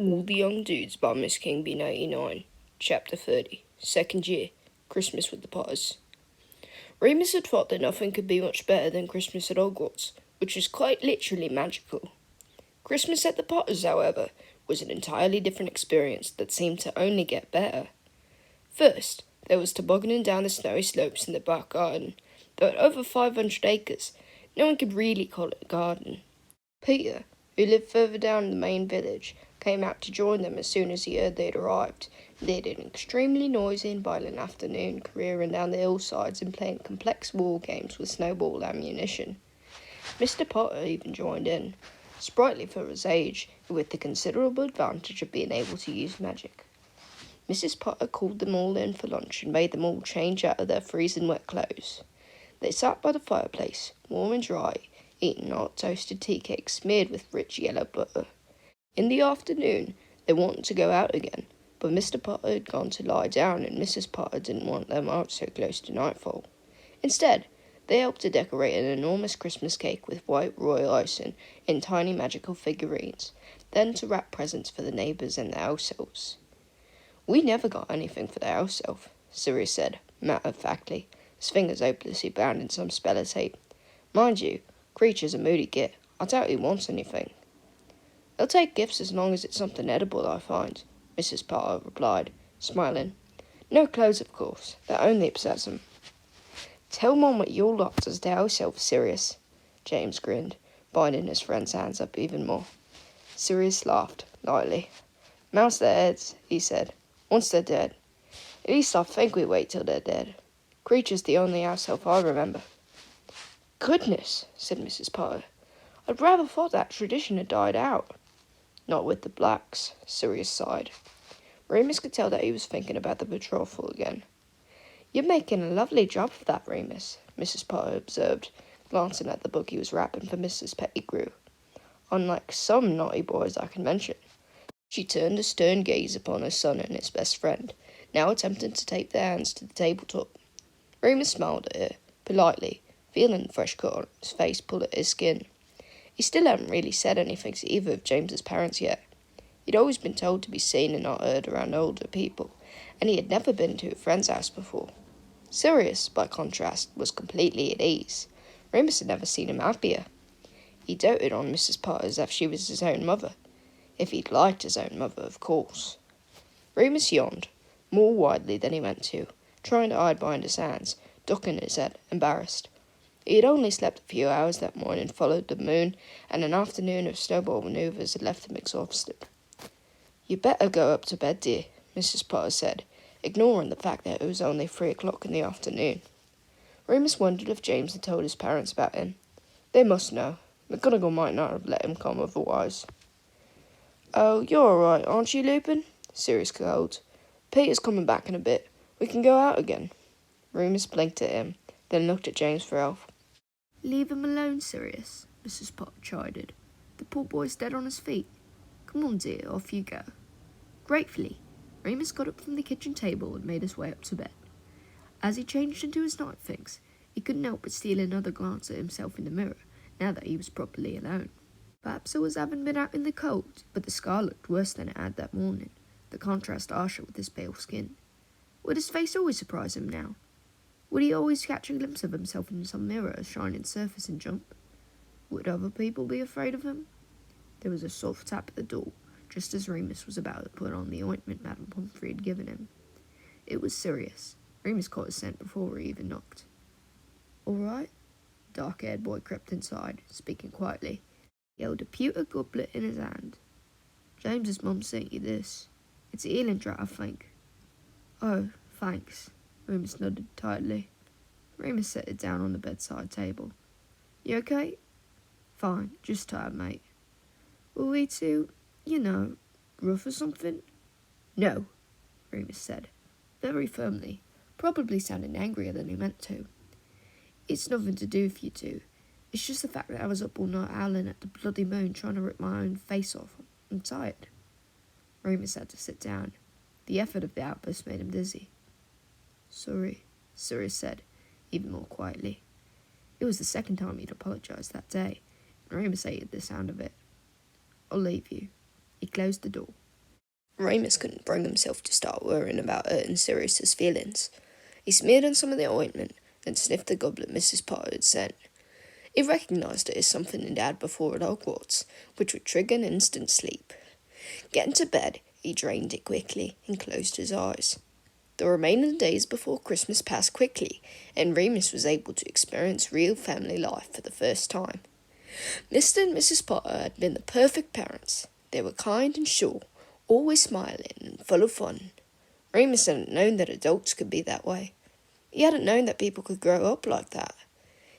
All the Young Dudes by MsKingBean89, Chapter 30, Second Year, Christmas with the Potters. Remus had thought that nothing could be much better than Christmas at Hogwarts, which was quite literally magical. Christmas at the Potters, however, was an entirely different experience that seemed to only get better. First, there was tobogganing down the snowy slopes in the back garden, though at over 500 acres, no one could really call it a garden. Peter, who lived further down in the main village, came out to join them as soon as he heard they had arrived. They had an extremely noisy and violent afternoon, careering down the hillsides and playing complex war games with snowball ammunition. Mr. Potter even joined in, sprightly for his age, and with the considerable advantage of being able to use magic. Mrs. Potter called them all in for lunch and made them all change out of their freezing wet clothes. They sat by the fireplace, warm and dry, eating hot toasted tea cakes smeared with rich yellow butter. In the afternoon, they wanted to go out again, but Mr. Potter had gone to lie down and Mrs. Potter didn't want them out so close to nightfall. Instead, they helped to decorate an enormous Christmas cake with white royal icing in tiny magical figurines, then to wrap presents for the neighbours and the house elves. "We never got anything for the house elf," Sirius said, matter-of-factly, his fingers hopelessly bound in some speller tape. "Mind you, Creature's a moody git. I doubt he wants anything." "He'll take gifts as long as it's something edible, I find," Mrs. Potter replied, smiling. "No clothes, of course. That only upsets him." "Tell Mom what your lot does to house elf, Sirius," James grinned, binding his friend's hands up even more. Sirius laughed, lightly. "Mouse their heads," he said, "once they're dead. At least I think we wait till they're dead. Creature's the only house elf I remember." "Goodness," said Mrs. Potter. "I'd rather thought that tradition had died out." "Not with the blacks," Sirius sighed. Remus could tell that he was thinking about the betrothal again. "You're making a lovely job of that, Remus," Mrs. Potter observed, glancing at the book he was wrapping for Mrs. Pettigrew. "Unlike some naughty boys I can mention." She turned a stern gaze upon her son and his best friend, now attempting to tape their hands to the tabletop. Remus smiled at her, politely, feeling the fresh cut on his face pull at his skin. He still hadn't really said anything to either of James's parents yet. He'd always been told to be seen and not heard around older people, and he had never been to a friend's house before. Sirius, by contrast, was completely at ease. Remus had never seen him happier. He doted on Mrs. Potter as if she was his own mother. If he'd liked his own mother, of course. Remus yawned, more widely than he meant to, trying to hide behind his hands, ducking his head, embarrassed. He had only slept a few hours that morning, followed the moon, and an afternoon of snowball manoeuvres had left him exhausted. "You'd better go up to bed, dear," Mrs. Potter said, ignoring the fact that it was only 3 o'clock in the afternoon. Remus wondered if James had told his parents about him. They must know. McGonagall might not have let him come otherwise. "Oh, you're all right, aren't you, Lupin?" Sirius called. "Peter's coming back in a bit. We can go out again." Remus blinked at him, then looked at James for help. "Leave him alone, Sirius," Mrs. Potter chided. "The poor boy's dead on his feet. Come on, dear, off you go." Gratefully, Remus got up from the kitchen table and made his way up to bed. As he changed into his night things, he couldn't help but steal another glance at himself in the mirror, now that he was properly alone. Perhaps it was having been out in the cold, but the scar looked worse than it had that morning, the contrast harsher with his pale skin. Would his face always surprise him now? Would he always catch a glimpse of himself in some mirror, a shining surface, and jump? Would other people be afraid of him? There was a soft tap at the door, just as Remus was about to put on the ointment Madame Pomfrey had given him. It was Sirius. Remus caught his scent before he even knocked. "All right?" The dark-haired boy crept inside, speaking quietly. He held a pewter goblet in his hand. "James's mum sent you this. It's a healing draught, I think." "Oh, thanks." Remus nodded tiredly. Remus set it down on the bedside table. "You okay?" "Fine, just tired, mate." "Were we too, rough or something?" "No," Remus said, very firmly, probably sounding angrier than he meant to. "It's nothing to do with you two. It's just the fact that I was up all night howling at the bloody moon trying to rip my own face off. I'm tired." Remus had to sit down. The effort of the outburst made him dizzy. "Sorry," Sirius said, even more quietly. It was the second time he'd apologised that day, and Remus hated the sound of it. "I'll leave you." He closed the door, Remus couldn't bring himself to start worrying about hurting Sirius's feelings. He smeared on some of the ointment and sniffed the goblet Mrs. Potter had sent. He recognised it as something he'd had before at Hogwarts, which would trigger an instant sleep. Getting to bed, he drained it quickly and closed his eyes. The remaining days before Christmas passed quickly, and Remus was able to experience real family life for the first time. Mr. and Mrs. Potter had been the perfect parents. They were kind and sure, always smiling and full of fun. Remus hadn't known that adults could be that way. He hadn't known that people could grow up like that.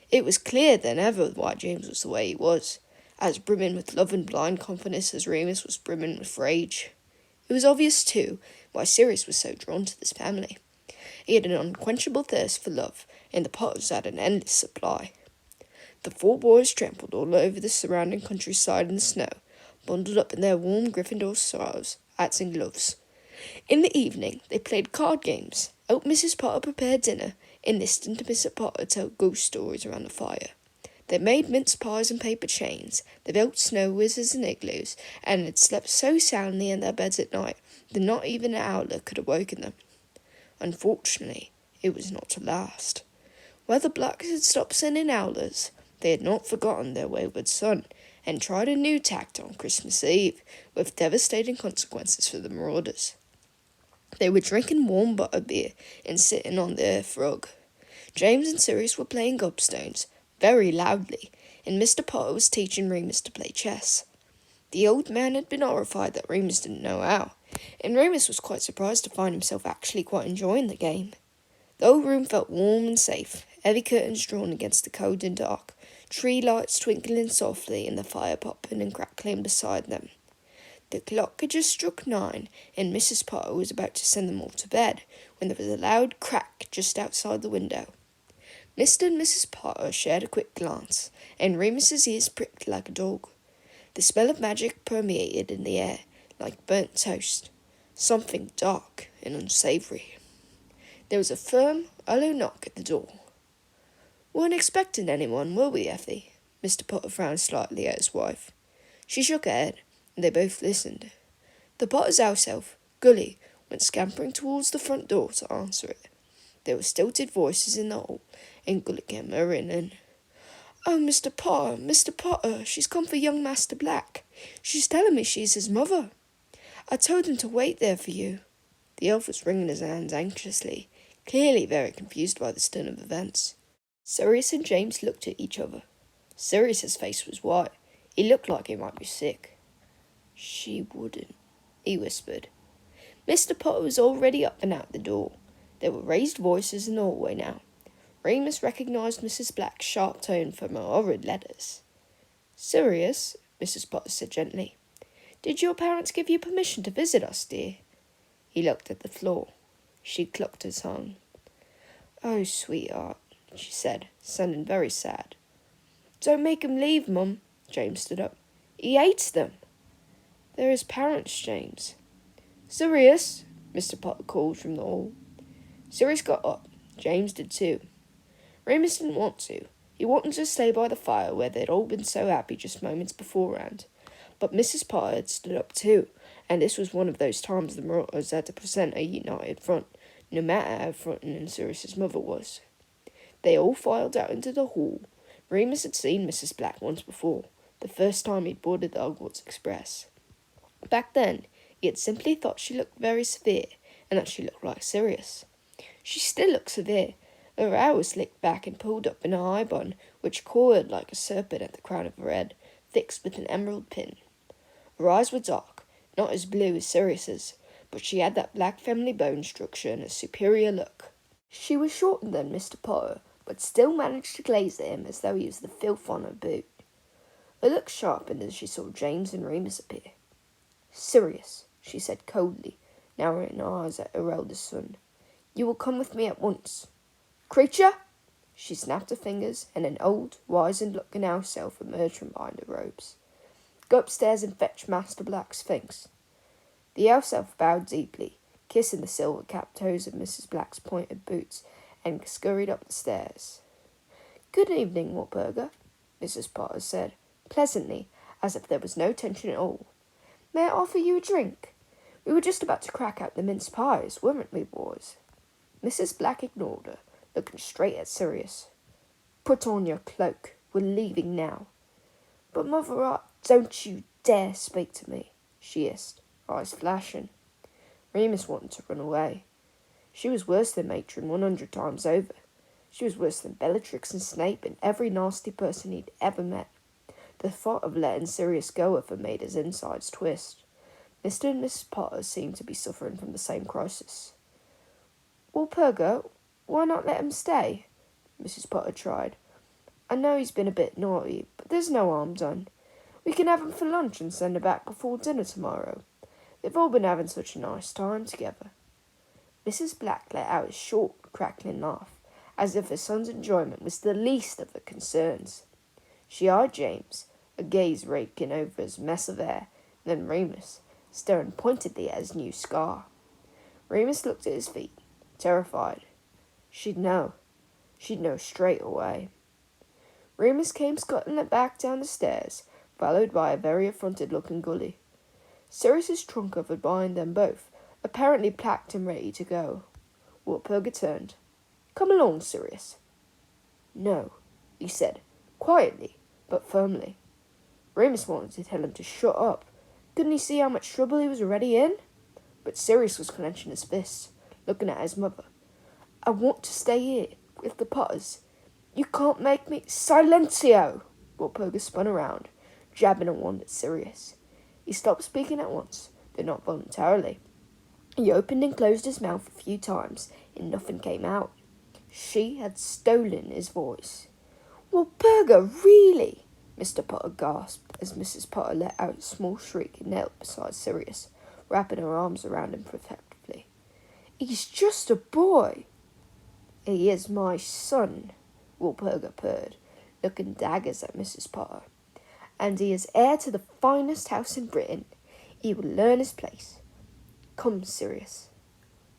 It was clearer than ever why James was the way he was, as brimming with love and blind confidence as Remus was brimming with rage. It was obvious, too, why Sirius was so drawn to this family. He had an unquenchable thirst for love, and the Potters had an endless supply. The four boys trampled all over the surrounding countryside in the snow, bundled up in their warm Gryffindor scarves, hats and gloves. In the evening, they played card games, helped Mrs. Potter prepare dinner, and listened to Mr. Potter tell ghost stories around the fire. They made mince pies and paper chains, they built snow whizzes and igloos, and had slept so soundly in their beds at night that not even an owler could have woken them. Unfortunately, it was not to last. Where the Blacks had stopped sending owlers, they had not forgotten their wayward son, and tried a new tact on Christmas Eve, with devastating consequences for the marauders. They were drinking warm butterbeer and sitting on the earth rug. James and Sirius were playing gobstones, very loudly, and Mr. Potter was teaching Remus to play chess. The old man had been horrified that Remus didn't know how, and Remus was quite surprised to find himself actually quite enjoying the game. The whole room felt warm and safe, heavy curtains drawn against the cold and dark, tree lights twinkling softly and the fire popping and crackling beside them. The clock had just struck 9, and Mrs. Potter was about to send them all to bed, when there was a loud crack just outside the window. Mr. and Mrs. Potter shared a quick glance, and Remus's ears pricked like a dog. The smell of magic permeated in the air, like burnt toast, something dark and unsavoury. There was a firm, hollow knock at the door. "Weren't expecting anyone, were we, Effie?" Mr. Potter frowned slightly at his wife. She shook her head, and they both listened. The Potter's house elf, Gully, went scampering towards the front door to answer it. There were stilted voices in the hall, and Gully came hurrying in. "Oh, Mr. Potter, she's come for young Master Black. She's telling me she's his mother. I told him to wait there for you." The elf was wringing his hands anxiously, clearly very confused by this turn of events. Sirius and James looked at each other. Sirius's face was white. He looked like he might be sick. "She wouldn't," he whispered. Mr. Potter was already up and out the door. There were raised voices in the hallway now. Remus recognised Mrs. Black's sharp tone from her horrid letters. "Sirius," Mrs. Potter said gently, "did your parents give you permission to visit us, dear?" He looked at the floor. She clucked her tongue. "Oh, sweetheart," she said, sounding very sad. "Don't make him leave, Mum." James stood up. "He hates them." "They're his parents, James." "Sirius," Mr. Potter called from the hall. Sirius got up. James did too. Remus didn't want to. He wanted to stay by the fire where they'd all been so happy just moments beforehand. But Mrs. Potter had stood up too, and this was one of those times the marauders had to present a united front, no matter how frightening Sirius's mother was. They all filed out into the hall. Remus had seen Mrs. Black once before, the first time he'd boarded the Hogwarts Express. Back then, he had simply thought she looked very severe, and that she looked like Sirius. She still looked severe. Her hair was slicked back and pulled up in a high bun, which coiled like a serpent at the crown of her head, fixed with an emerald pin. Her eyes were dark, not as blue as Sirius's, but she had that black family bone structure and a superior look. She was shorter than Mr. Potter, but still managed to glaze at him as though he was the filth on her boot. Her look sharpened as she saw James and Remus appear. "Sirius," she said coldly, narrowing her eyes at her eldest son, "you will come with me at once." "Creature!" She snapped her fingers, and an old, wizened-looking house elf emerged from behind her robes. "Go upstairs and fetch Master Black's Sphinx." The house elf bowed deeply, kissing the silver-capped toes of Mrs. Black's pointed boots, and scurried up the stairs. "Good evening, Wartburger," Mrs. Potter said, pleasantly, as if there was no tension at all. "May I offer you a drink?" We were just about to crack out the mince pies, weren't we, boys? Mrs. Black ignored her, looking straight at Sirius. Put on your cloak. We're leaving now. But Mother, don't you dare speak to me, she hissed, eyes flashing. Remus wanted to run away. She was worse than Matron 100 times over. She was worse than Bellatrix and Snape and every nasty person he'd ever met. The thought of letting Sirius go with her made his insides twist. Mr. and Mrs. Potter seemed to be suffering from the same crisis. Walpurga, why not let him stay? Mrs. Potter tried. I know he's been a bit naughty, but there's no harm done. We can have him for lunch and send him back before dinner tomorrow. They've all been having such a nice time together. Mrs. Black let out a short, crackling laugh, as if her son's enjoyment was the least of her concerns. She eyed James, a gaze raking over his mess of hair, then Remus, staring pointedly at his new scar. Remus looked at his feet, terrified. She'd know. She'd know straight away. Remus came scuttling back down the stairs, followed by a very affronted-looking Gully. Sirius's trunk hovered behind them both, apparently packed and ready to go. Walpurga turned. Come along, Sirius. No, he said, quietly, but firmly. Remus wanted to tell him to shut up. Couldn't he see how much trouble he was already in? But Sirius was clenching his fists, looking at his mother. I want to stay here, with the Potters. You can't make me... Silencio! Walpurga spun around, jabbing a wand at Sirius. He stopped speaking at once, though not voluntarily. He opened and closed his mouth a few times, and nothing came out. She had stolen his voice. Walpurga, really? Mr. Potter gasped as Mrs. Potter let out a small shriek and knelt beside Sirius, wrapping her arms around him protectively. He's just a boy. He is my son, Walpurga purred, looking daggers at Mrs. Potter. And he is heir to the finest house in Britain. He will learn his place. Come, Sirius.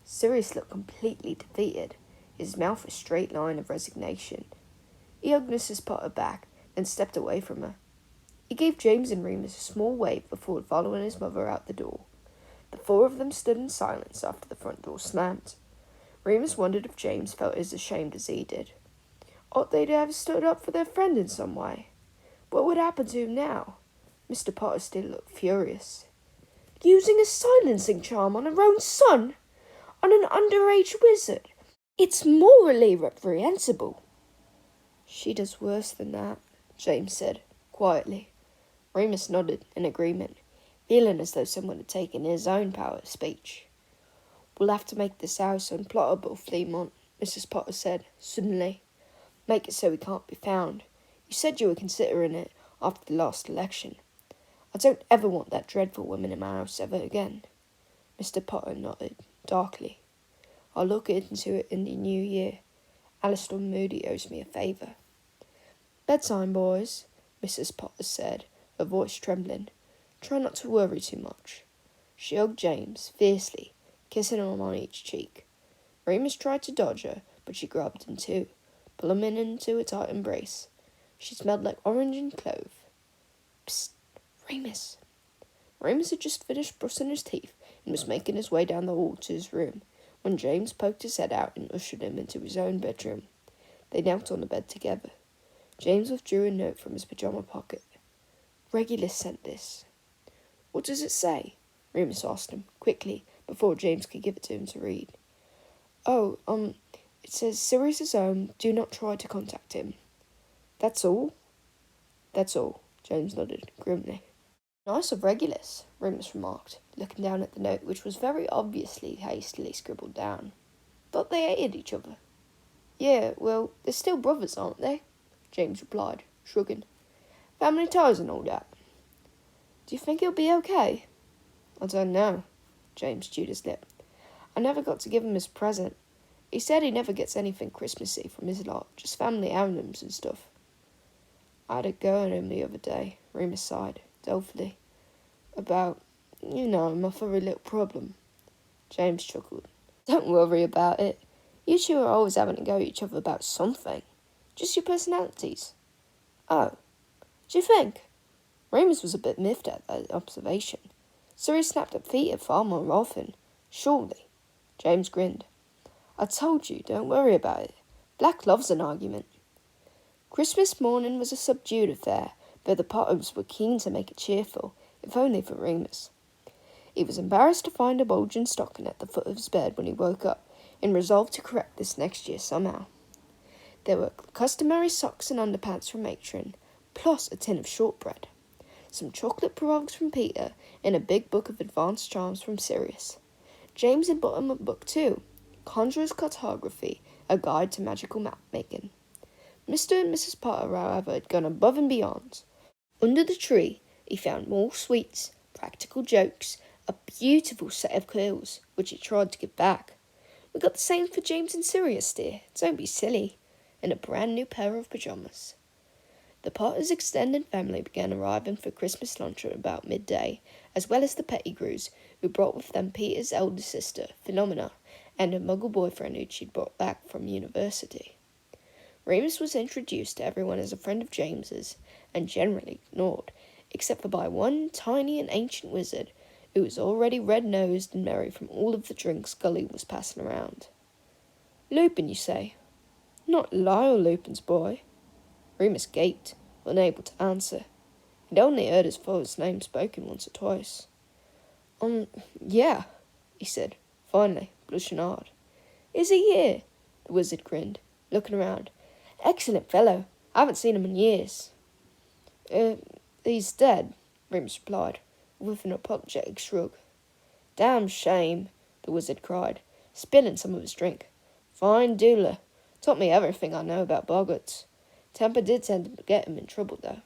Sirius looked completely defeated, his mouth a straight line of resignation. He hugged Mrs. Potter back, then stepped away from her. He gave James and Remus a small wave before following his mother out the door. The four of them stood in silence after the front door slammed. Remus wondered if James felt as ashamed as he did. Ought they to have stood up for their friend in some way? What would happen to him now? Mr. Potter still looked furious. Using a silencing charm on her own son? On an underage wizard? It's morally reprehensible. She does worse than that, James said, quietly. Remus nodded in agreement, feeling as though someone had taken his own power of speech. We'll have to make this house unplottable, Fleamont, Mrs. Potter said, suddenly. Make it so we can't be found. You said you were considering it after the last election. I don't ever want that dreadful woman in my house ever again. Mr. Potter nodded, darkly. I'll look into it in the new year. Alistair Moody owes me a favour. Bedtime, boys, Mrs. Potter said, her voice trembling. Try not to worry too much. She hugged James, fiercely, kissing him on each cheek. Remus tried to dodge her, but she grabbed him too, pulling him into a tight embrace. She smelled like orange and clove. Psst, Remus. Remus had just finished brushing his teeth and was making his way down the hall to his room when James poked his head out and ushered him into his own bedroom. They knelt on the bed together. James withdrew a note from his pyjama pocket. Regulus sent this. What does it say? Remus asked him, quickly, before James could give it to him to read. Oh, it says Sirius is home, do not try to contact him. That's all? That's all, James nodded, grimly. Nice of Regulus, Remus remarked, looking down at the note, which was very obviously hastily scribbled down. Thought they hated each other. Yeah, well, they're still brothers, aren't they? James replied, shrugging. Family ties and all that. Do you think he'll be okay? I don't know, James chewed his lip. I never got to give him his present. He said he never gets anything Christmassy from his lot, just family albums and stuff. I had a go at him the other day, Remus sighed, dolefully. About, my furry little problem. James chuckled. Don't worry about it. You two are always having to go at each other about something. Just your personalities. Oh, do you think? Remus was a bit miffed at that observation. Sirius snapped at Peter far more often. Surely. James grinned. I told you, don't worry about it. Black loves an argument. Christmas morning was a subdued affair, though the Potters were keen to make it cheerful, if only for Remus. He was embarrassed to find a bulging stocking at the foot of his bed when he woke up, and resolved to correct this next year somehow. There were customary socks and underpants from Matron, plus a tin of shortbread, some chocolate pirogues from Peter, and a big book of advanced charms from Sirius. James had bought him a book too, Conjurer's Cartography, a guide to magical map making. Mr. and Mrs. Potter, however, had gone above and beyond. Under the tree, he found more sweets, practical jokes, a beautiful set of quills, which he tried to give back. We got the same for James and Sirius, dear, don't be silly, and a brand new pair of pyjamas. The Potters' extended family began arriving for Christmas lunch at about midday, as well as the Pettigrews, who brought with them Peter's elder sister, Philomena, and a Muggle boyfriend who she'd brought back from university. Remus was introduced to everyone as a friend of James's, and generally ignored, except for by one tiny and ancient wizard, who was already red-nosed and merry from all of the drinks Gully was passing around. Lupin, you say? Not Lyle Lupin's boy? Remus gaped, unable to answer. He'd only heard his father's name spoken once or twice. Yeah, he said, finally, blushing hard. Is he here? The wizard grinned, looking around. Excellent fellow. I haven't seen him in years. He's dead, Remus replied, with an apologetic shrug. Damn shame, the wizard cried, spilling some of his drink. Fine doodler. Taught me everything I know about boggarts. Temper did tend to get him in trouble, though.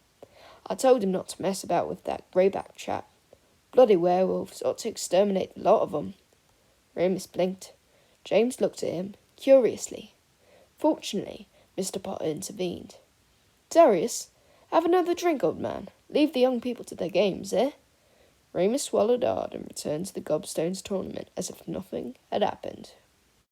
I told him not to mess about with that greyback chap. Bloody werewolves ought to exterminate the lot of them. Remus blinked. James looked at him, curiously. Fortunately, Mr. Potter intervened. Darius, have another drink, old man. Leave the young people to their games, eh? Remus swallowed hard and returned to the Gobstones tournament as if nothing had happened.